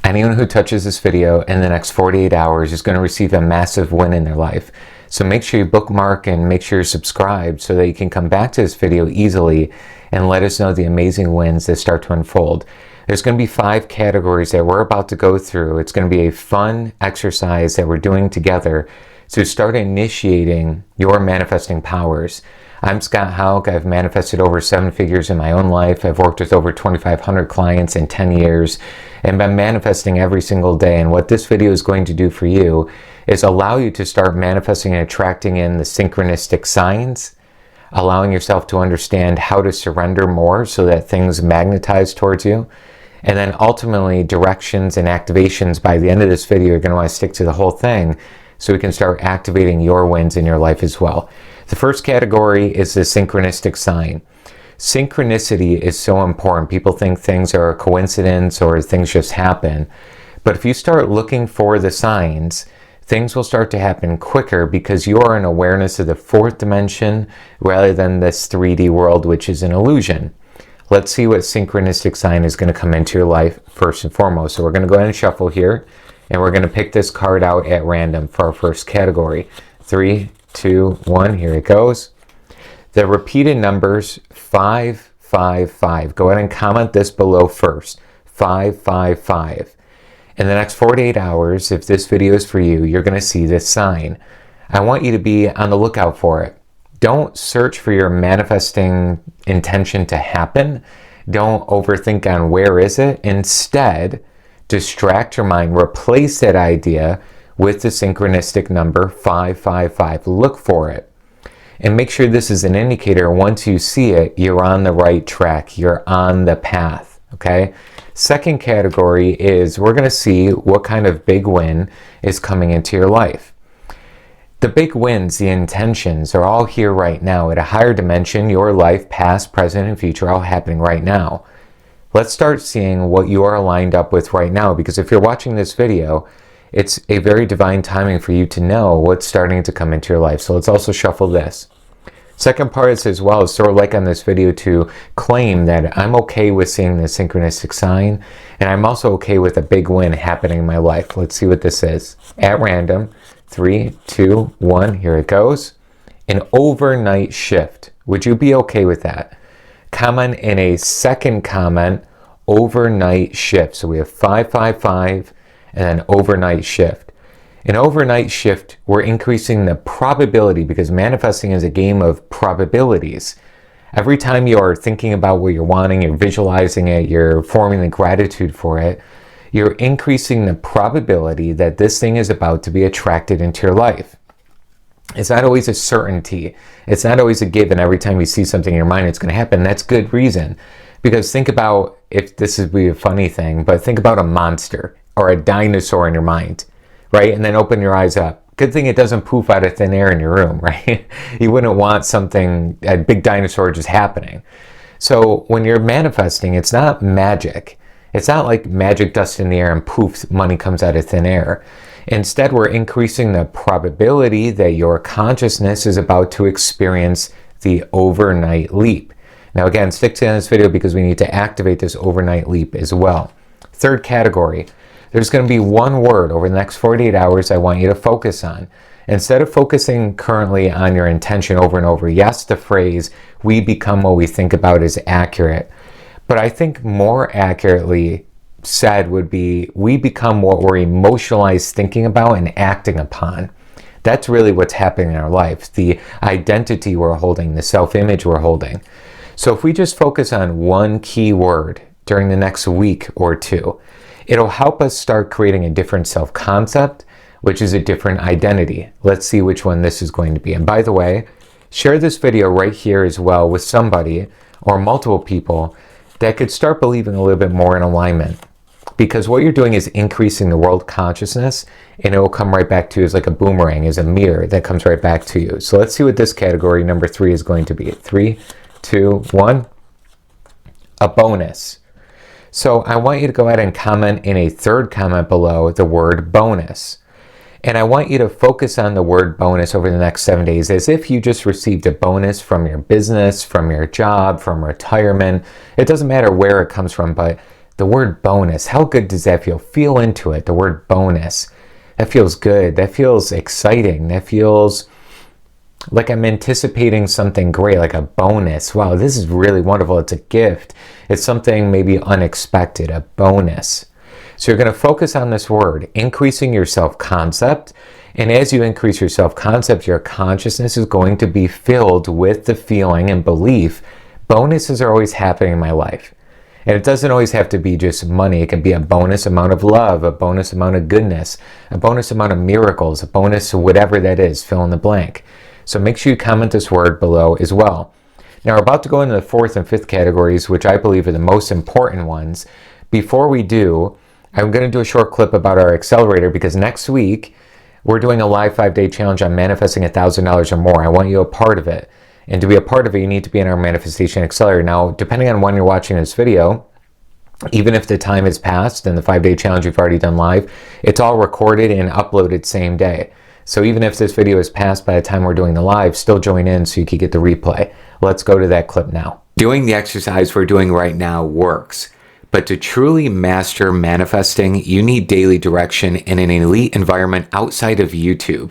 Anyone who touches this video in the next 48 hours is going to receive a massive win in their life. So make sure you bookmark and make sure you're subscribed so that you can come back to this video easily and let us know the amazing wins that start to unfold. There's going to be 5 categories that we're about to go through. It's going to be a fun exercise that we're doing together to start initiating your manifesting powers. I'm Scott Haug. I've manifested over 7 figures in my own life. I've worked with over 2,500 clients in 10 years and been manifesting every single day. And what this video is going to do for you is allow you to start manifesting and attracting in the synchronistic signs, allowing yourself to understand how to surrender more so that things magnetize towards you. And then ultimately directions and activations. By the end of this video, you're going to want to stick to the whole thing so we can start activating your wins in your life as well. The first category is the synchronistic sign. Synchronicity is so important. People think things are a coincidence or things just happen. But if you start looking for the signs, things will start to happen quicker because you are in awareness of the 4th dimension rather than this 3D world, which is an illusion. Let's see what synchronistic sign is going to come into your life first and foremost. So we're going to go ahead and shuffle here, and we're going to pick this card out at random for our first category. 3, 2, 1, here it goes. The repeated numbers 5, 5, 5. Go ahead and comment this below first. 5, 5, 5. In the next 48 hours, if this video is for you, you're going to see this sign. I want you to be on the lookout for it. Don't search for your manifesting intention to happen. Don't overthink on where is it. Instead, distract your mind. Replace that idea with the synchronistic number 555. Look for it. And make sure this is an indicator. Once you see it, you're on the right track. You're on the path. Okay? Second category is we're going to see what kind of big win is coming into your life. The big wins, the intentions are all here right now at a higher dimension. Your life, past, present, and future, all happening right now. Let's start seeing what you are lined up with right now, because if you're watching this video, it's a very divine timing for you to know what's starting to come into your life. So let's also shuffle this. Second part is as well is sort of like on this video to claim that I'm okay with seeing the synchronistic sign, and I'm also okay with a big win happening in my life. Let's see what this is. At random, 3, 2, 1, here it goes. An overnight shift. Would you be okay with that? Comment in a second comment, overnight shift. So we have 555 and then overnight shift. An overnight shift, we're increasing the probability because manifesting is a game of probabilities. Every time you are thinking about what you're wanting, you're visualizing it, you're forming the gratitude for it, you're increasing the probability that this thing is about to be attracted into your life. It's not always a certainty. It's not always a given. Every time you see something in your mind, it's going to happen. That's good reason. Because think about, if this would be a funny thing, but think about a monster or a dinosaur in your mind, right? And then open your eyes up. Good thing it doesn't poof out of thin air in your room, right? You wouldn't want something, a big dinosaur just happening. So when you're manifesting, it's not magic. It's not like magic dust in the air and poof, money comes out of thin air. Instead, we're increasing the probability that your consciousness is about to experience the overnight leap. Now again, stick to this video because we need to activate this overnight leap as well. Third category, there's going to be one word over the next 48 hours I want you to focus on. Instead of focusing currently on your intention over and over, yes, the phrase, we become what we think about is accurate. But I think more accurately said would be, we become what we're emotionalized thinking about and acting upon. That's really what's happening in our life. The identity we're holding, the self-image we're holding. So if we just focus on one key word during the next week or two, it'll help us start creating a different self-concept, which is a different identity. Let's see which one this is going to be. And by the way, share this video right here as well with somebody or multiple people that could start believing a little bit more in alignment. Because what you're doing is increasing the world consciousness, and it will come right back to you as like a boomerang, as a mirror that comes right back to you. So let's see what this category number 3 is going to be. 3, 2, 1. A bonus. So I want you to go ahead and comment in a third comment below the word bonus. And I want you to focus on the word bonus over the next 7 days as if you just received a bonus from your business, from your job, from retirement. It doesn't matter where it comes from, but The word bonus, how good does that feel? Feel into it, the word bonus. That feels good. That feels exciting. That feels like I'm anticipating something great, like a bonus. Wow, this is really wonderful. It's a gift. It's something maybe unexpected, a bonus. So you're going to focus on this word, increasing your self-concept. And as you increase your self-concept, your consciousness is going to be filled with the feeling and belief, bonuses are always happening in my life. And it doesn't always have to be just money. It can be a bonus amount of love, a bonus amount of goodness, a bonus amount of miracles, a bonus whatever that is, fill in the blank. So make sure you comment this word below as well. Now we're about to go into the fourth and fifth categories, which I believe are the most important ones. Before we do, I'm going to do a short clip about our accelerator, because next week we're doing a live 5-day challenge on manifesting $1,000 or more. I want you a part of it. And to be a part of it, you need to be in our manifestation accelerator. Now, depending on when you're watching this video, even if the time has passed and the 5-day challenge you've already done live, it's all recorded and uploaded same day. So even if this video is passed by the time we're doing the live, still join in so you can get the replay. Let's go to that clip now. Doing the exercise we're doing right now works. But to truly master manifesting, you need daily direction in an elite environment outside of YouTube.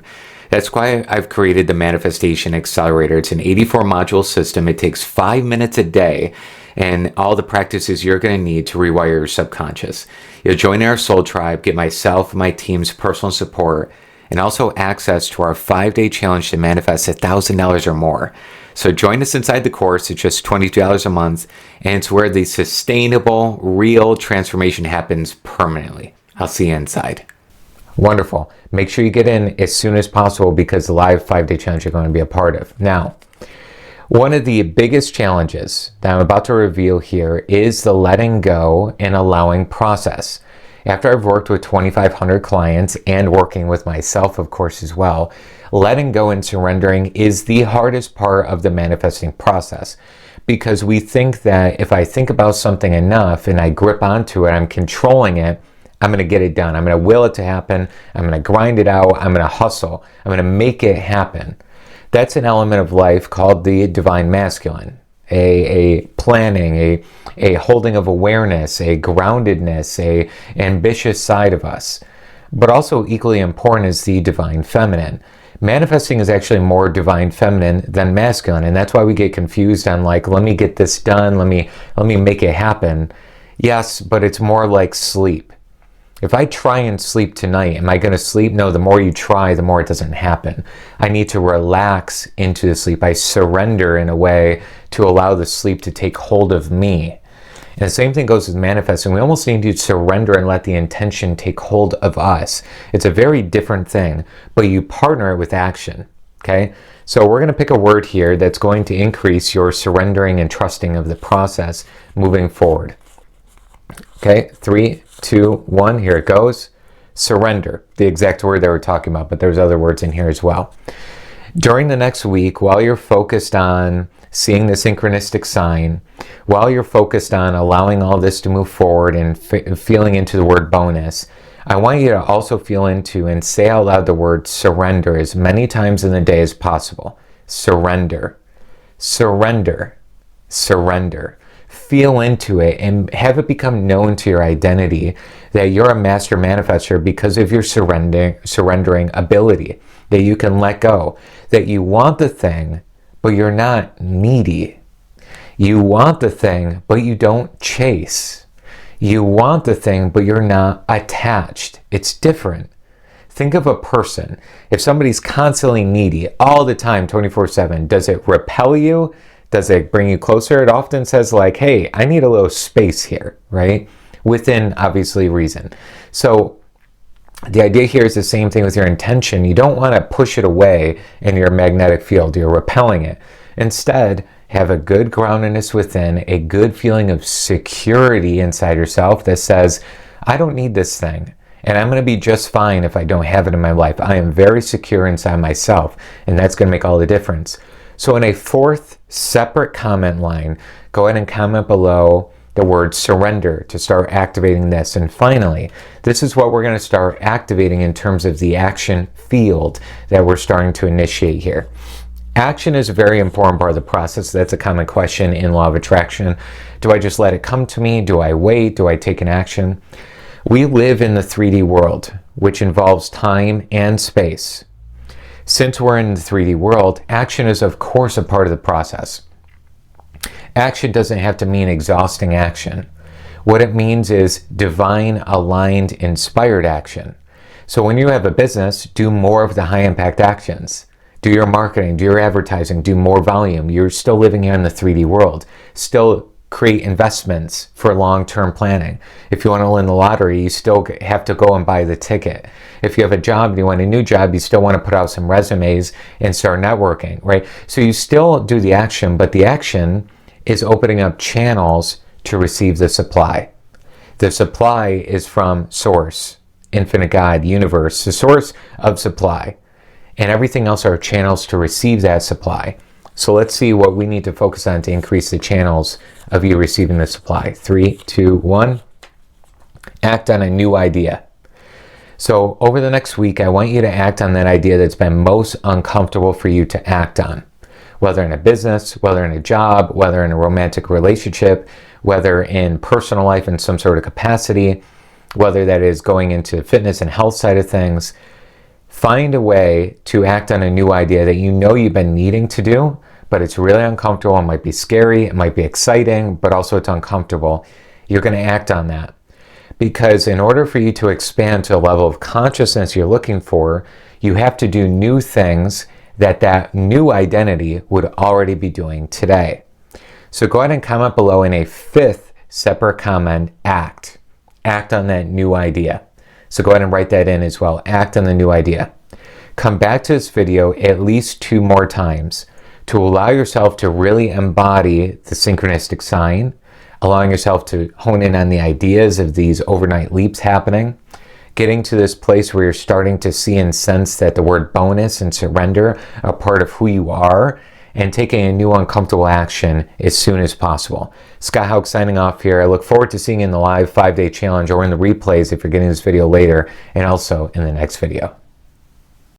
That's why I've created the Manifestation Accelerator. It's an 84-module system. It takes 5 minutes a day, and all the practices you're going to need to rewire your subconscious. You'll join our soul tribe, get myself and my team's personal support, and also access to our 5-day challenge to manifest $1,000 or more. So join us inside the course. It's just $22 a month, and it's where the sustainable, real transformation happens permanently. I'll see you inside. Wonderful. Make sure you get in as soon as possible, because the live 5-day challenge you're going to be a part of. Now, one of the biggest challenges that I'm about to reveal here is the letting go and allowing process. After I've worked with 2,500 clients and working with myself, of course, as well, letting go and surrendering is the hardest part of the manifesting process, because we think that if I think about something enough and I grip onto it, I'm controlling it, I'm going to get it done. I'm going to will it to happen. I'm going to grind it out. I'm going to hustle. I'm going to make it happen. That's an element of life called the divine masculine, a planning, a holding of awareness, a groundedness, a ambitious side of us. But also equally important is the divine feminine. Manifesting is actually more divine feminine than masculine, and that's why we get confused on, like, let me get this done, let me make it happen. Yes, but it's more like sleep. If I try and sleep tonight, am I going to sleep? No, the more you try, the more it doesn't happen. I need to relax into the sleep. I surrender in a way to allow the sleep to take hold of me. And the same thing goes with manifesting. We almost need to surrender and let the intention take hold of us. It's a very different thing, but you partner it with action, okay? So we're going to pick a word here that's going to increase your surrendering and trusting of the process moving forward. Okay, 3, 2, 1, here it goes. Surrender, the exact word that we're talking about, but there's other words in here as well. During the next week, while you're focused on seeing the synchronistic sign, while you're focused on allowing all this to move forward and feeling into the word bonus, I want you to also feel into and say out loud the word surrender as many times in the day as possible. Surrender, surrender, surrender. Feel into it and have it become known to your identity that you're a master manifester because of your surrendering ability, that you can let go, that you want the thing, but you're not needy. You want the thing, but you don't chase. You want the thing, but you're not attached. It's different. Think of a person. If somebody's constantly needy all the time, 24/7, does it repel you? Does it bring you closer? It often says like, hey, I need a little space here, right? Within, obviously, reason. So the idea here is the same thing with your intention. You don't want to push it away in your magnetic field. You're repelling it. Instead, have a good groundedness within, a good feeling of security inside yourself that says, I don't need this thing. And I'm going to be just fine if I don't have it in my life. I am very secure inside myself. And that's going to make all the difference. So in a fourth separate comment line, go ahead and comment below the word surrender to start activating this. And finally, this is what we're going to start activating in terms of the action field that we're starting to initiate here. Action is a very important part of the process. That's a common question in law of attraction. Do I just let it come to me? Do I wait? Do I take an action? We live in the 3D world, which involves time and space. Since we're in the 3D world, action is of course a part of the process. Action doesn't have to mean exhausting action. What it means is divine, aligned, inspired action. So when you have a business, do more of the high impact actions. Do your marketing, do your advertising, do more volume. You're still living here in the 3D world. Still create investments for long-term planning. If you want to win the lottery, you still have to go and buy the ticket. If you have a job and you want a new job, you still want to put out some resumes and start networking, right? So you still do the action, but the action is opening up channels to receive the supply. The supply is from source, infinite God, universe, the source of supply. And everything else are channels to receive that supply. So let's see what we need to focus on to increase the channels of you receiving the supply. 3, 2, 1. Act on a new idea. So over the next week, I want you to act on that idea that's been most uncomfortable for you to act on. Whether in a business, whether in a job, whether in a romantic relationship, whether in personal life in some sort of capacity, whether that is going into fitness and health side of things. Find a way to act on a new idea that you know you've been needing to do, but it's really uncomfortable. It might be scary, it might be exciting, but also it's uncomfortable. You're going to act on that. Because in order for you to expand to a level of consciousness you're looking for, you have to do new things that new identity would already be doing today. So go ahead and comment below in a 5th separate comment, act. Act on that new idea. So go ahead and write that in as well. Act on the new idea. Come back to this video at least 2 more times to allow yourself to really embody the synchronistic sign, allowing yourself to hone in on the ideas of these overnight leaps happening, getting to this place where you're starting to see and sense that the word bonus and surrender are part of who you are, and taking a new uncomfortable action as soon as possible. Scott Haug signing off here. I look forward to seeing you in the live 5-day challenge or in the replays if you're getting this video later, and also in the next video.